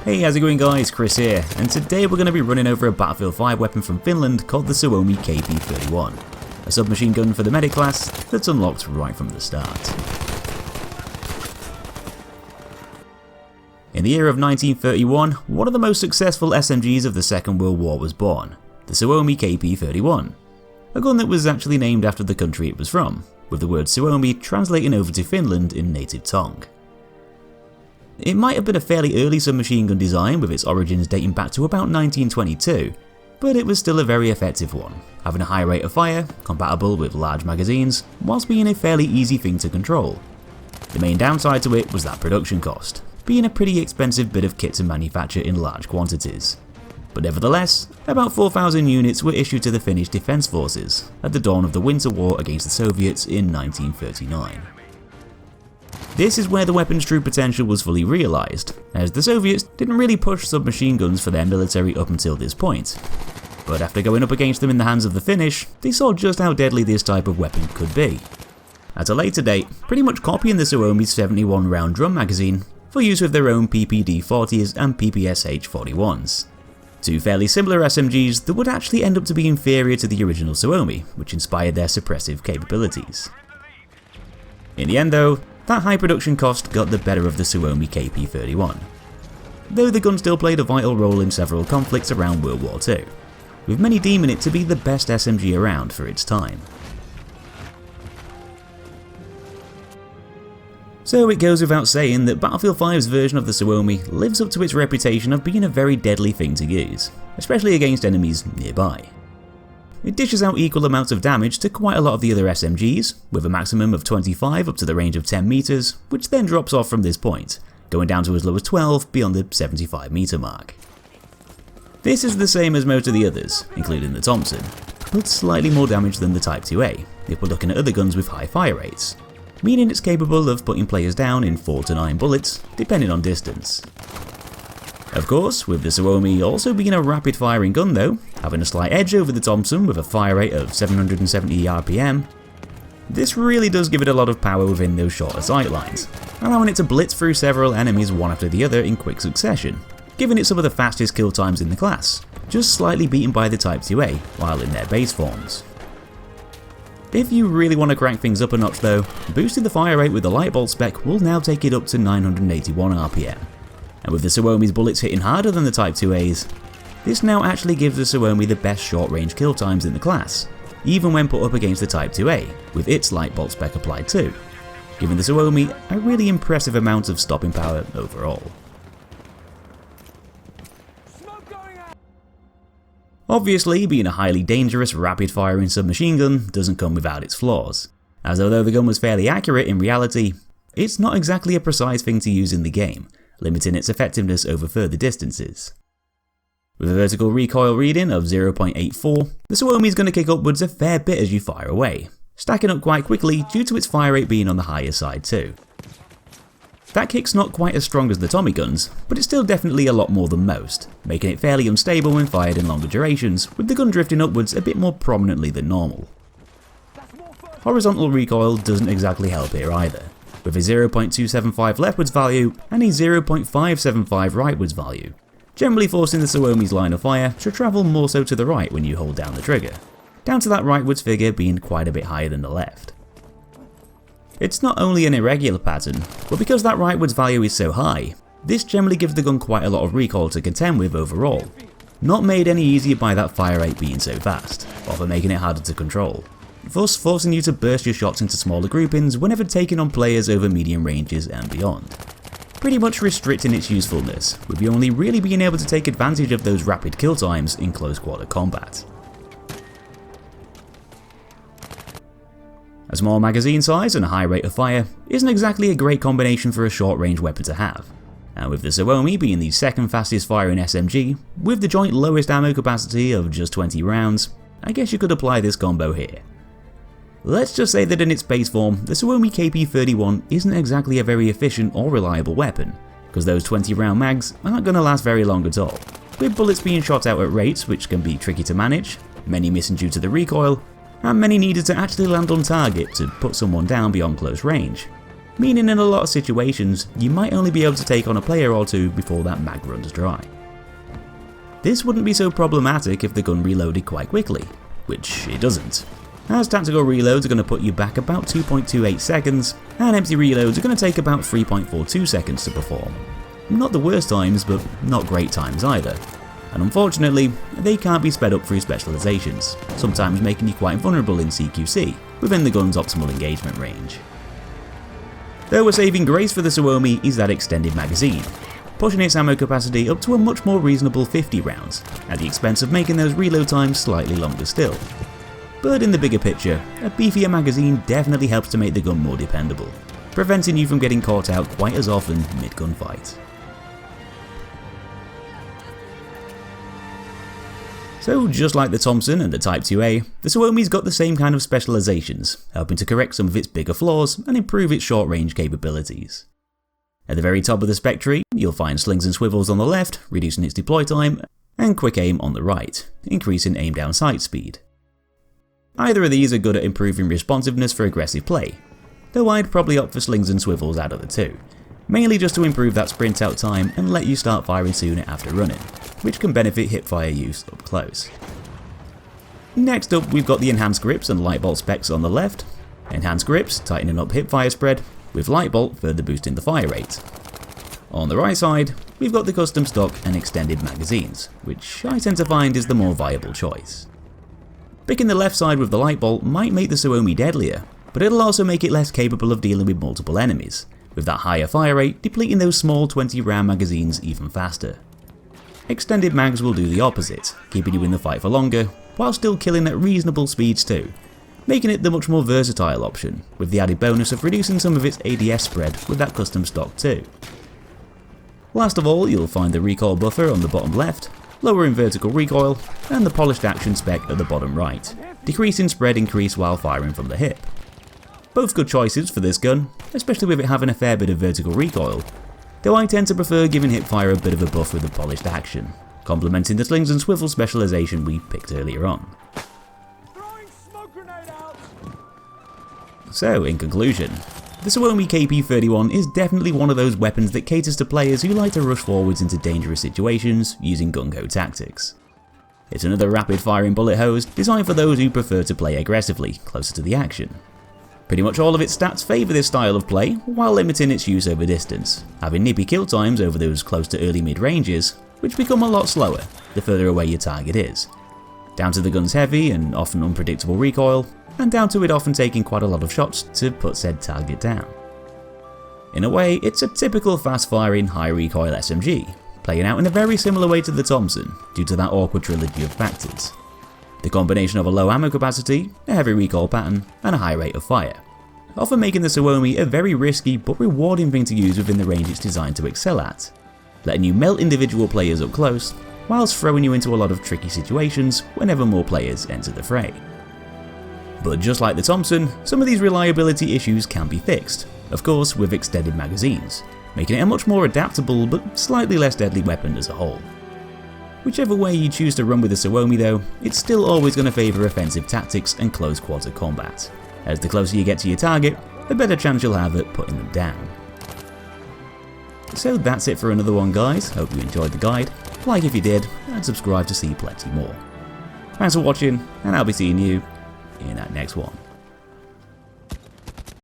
Hey, how's it going guys, Kris here, and today we're going to be running over a Battlefield 5 weapon from Finland called the Suomi KP31, a submachine gun for the medic class that's unlocked right from the start. In the year of 1931, one of the most successful SMGs of the Second World War was born, the Suomi KP31, a gun that was actually named after the country it was from, with the word Suomi translating over to Finland in native tongue. It might have been a fairly early submachine gun design with its origins dating back to about 1922, but it was still a very effective one, having a high rate of fire, compatible with large magazines, whilst being a fairly easy thing to control. The main downside to it was that production cost, being a pretty expensive bit of kit to manufacture in large quantities. But nevertheless, about 4,000 units were issued to the Finnish Defence Forces at the dawn of the Winter War against the Soviets in 1939. This is where the weapon's true potential was fully realised, as the Soviets didn't really push submachine guns for their military up until this point. But after going up against them in the hands of the Finnish, they saw just how deadly this type of weapon could be. At a later date, pretty much copying the Suomi's 71 round drum magazine for use with their own PPD-40s and PPSH-41s. Two fairly similar SMGs that would actually end up to be inferior to the original Suomi, which inspired their suppressive capabilities. In the end though, that high production cost got the better of the Suomi KP31, though the gun still played a vital role in several conflicts around World War II, with many deeming it to be the best SMG around for its time. So it goes without saying that Battlefield 5's version of the Suomi lives up to its reputation of being a very deadly thing to use, especially against enemies nearby. It dishes out equal amounts of damage to quite a lot of the other SMGs, with a maximum of 25 up to the range of 10 meters, which then drops off from this point, going down to as low as 12 beyond the 75 meter mark. This is the same as most of the others, including the Thompson, but slightly more damage than the Type 2A, if we're looking at other guns with high fire rates, meaning it's capable of putting players down in 4 to 9 bullets, depending on distance. Of course, with the Suomi also being a rapid firing gun though, having a slight edge over the Thompson with a fire rate of 770 RPM, this really does give it a lot of power within those shorter sight lines, allowing it to blitz through several enemies one after the other in quick succession, giving it some of the fastest kill times in the class, just slightly beaten by the Type 2A while in their base forms. If you really want to crank things up a notch though, boosting the fire rate with the light bolt spec will now take it up to 981 RPM. And with the Suomi's bullets hitting harder than the Type 2A's, this now actually gives the Suomi the best short range kill times in the class, even when put up against the Type 2A, with its light bolt spec applied too, giving the Suomi a really impressive amount of stopping power overall. Obviously, being a highly dangerous, rapid-firing submachine gun doesn't come without its flaws, as although the gun was fairly accurate in reality, it's not exactly a precise thing to use in the game, limiting its effectiveness over further distances. With a vertical recoil reading of 0.84, the Suomi is going to kick upwards a fair bit as you fire away, stacking up quite quickly due to its fire rate being on the higher side too. That kick's not quite as strong as the Tommy guns, but it's still definitely a lot more than most, making it fairly unstable when fired in longer durations, with the gun drifting upwards a bit more prominently than normal. Horizontal recoil doesn't exactly help here either, with a 0.275 leftwards value and a 0.575 rightwards value, generally forcing the Suomi's line of fire to travel more so to the right when you hold down the trigger, down to that rightwards figure being quite a bit higher than the left. It's not only an irregular pattern, but because that rightwards value is so high, this generally gives the gun quite a lot of recoil to contend with overall, not made any easier by that fire rate being so fast, or making it harder to control, thus forcing you to burst your shots into smaller groupings whenever taking on players over medium ranges and beyond, pretty much restricting its usefulness, with you only really being able to take advantage of those rapid kill times in close quarter combat. A small magazine size and a high rate of fire isn't exactly a great combination for a short range weapon to have, and with the Suomi being the second fastest firing SMG, with the joint lowest ammo capacity of just 20 rounds, I guess you could apply this combo here. Let's just say that in its base form, the Suomi KP31 isn't exactly a very efficient or reliable weapon, because those 20 round mags aren't going to last very long at all, with bullets being shot out at rates which can be tricky to manage, many missing due to the recoil, and many needed to actually land on target to put someone down beyond close range. meaning in a lot of situations you might only be able to take on a player or two before that mag runs dry. This wouldn't be so problematic if the gun reloaded quite quickly, which it doesn't, as tactical reloads are going to put you back about 2.28 seconds, and empty reloads are going to take about 3.42 seconds to perform. Not the worst times, but not great times either. And unfortunately, they can't be sped up through specializations, sometimes making you quite vulnerable in CQC, within the gun's optimal engagement range. Though a saving grace for the Suomi is that extended magazine, pushing its ammo capacity up to a much more reasonable 50 rounds, at the expense of making those reload times slightly longer still. But in the bigger picture, a beefier magazine definitely helps to make the gun more dependable, preventing you from getting caught out quite as often mid-gunfight. So just like the Thompson and the Type 2A, the Suomi's got the same kind of specializations, helping to correct some of its bigger flaws and improve its short-range capabilities. At the very top of the spec tree, you'll find slings and swivels on the left, reducing its deploy time, and quick aim on the right, increasing aim down sight speed. Either of these are good at improving responsiveness for aggressive play, though I'd probably opt for slings and swivels out of the two, mainly just to improve that sprint out time and let you start firing sooner after running, which can benefit hipfire use up close. Next up, we've got the enhanced grips and light bolt specs on the left. Enhanced grips tightening up hipfire spread, with light bolt further boosting the fire rate. On the right side, we've got the custom stock and extended magazines, which I tend to find is the more viable choice. Picking the left side with the light bolt might make the Suomi deadlier, but it'll also make it less capable of dealing with multiple enemies, with that higher fire rate depleting those small 20 round magazines even faster. Extended mags will do the opposite, keeping you in the fight for longer, while still killing at reasonable speeds too, making it the much more versatile option, with the added bonus of reducing some of its ADS spread with that custom stock too. Last of all, you'll find the recoil buffer on the bottom left, lowering vertical recoil, and the polished action spec at the bottom right, decreasing spread increase while firing from the hip. Both good choices for this gun, especially with it having a fair bit of vertical recoil, though I tend to prefer giving hipfire a bit of a buff with the polished action, complementing the slings and swivel specialization we picked earlier on. So in conclusion, the Suomi KP31 is definitely one of those weapons that caters to players who like to rush forwards into dangerous situations using gung-ho tactics. It's another rapid firing bullet hose designed for those who prefer to play aggressively, closer to the action. Pretty much all of its stats favour this style of play while limiting its use over distance, having nippy kill times over those close to early mid ranges, which become a lot slower the further away your target is, down to the gun's heavy and often unpredictable recoil, and down to it often taking quite a lot of shots to put said target down. In a way, it's a typical fast-firing, high-recoil SMG, playing out in a very similar way to the Thompson due to that awkward trilogy of factors. The combination of a low ammo capacity, a heavy recoil pattern, and a high rate of fire, often making the Suomi a very risky but rewarding thing to use within the range it's designed to excel at, letting you melt individual players up close, whilst throwing you into a lot of tricky situations whenever more players enter the fray. But just like the Thompson, some of these reliability issues can be fixed, of course with extended magazines, making it a much more adaptable but slightly less deadly weapon as a whole. Whichever way you choose to run with the Suomi though, it's still always going to favour offensive tactics and close quarter combat, as the closer you get to your target, the better chance you'll have at putting them down. So that's it for another one guys, hope you enjoyed the guide, like if you did, and subscribe to see plenty more. Thanks for watching, and I'll be seeing you in that next one.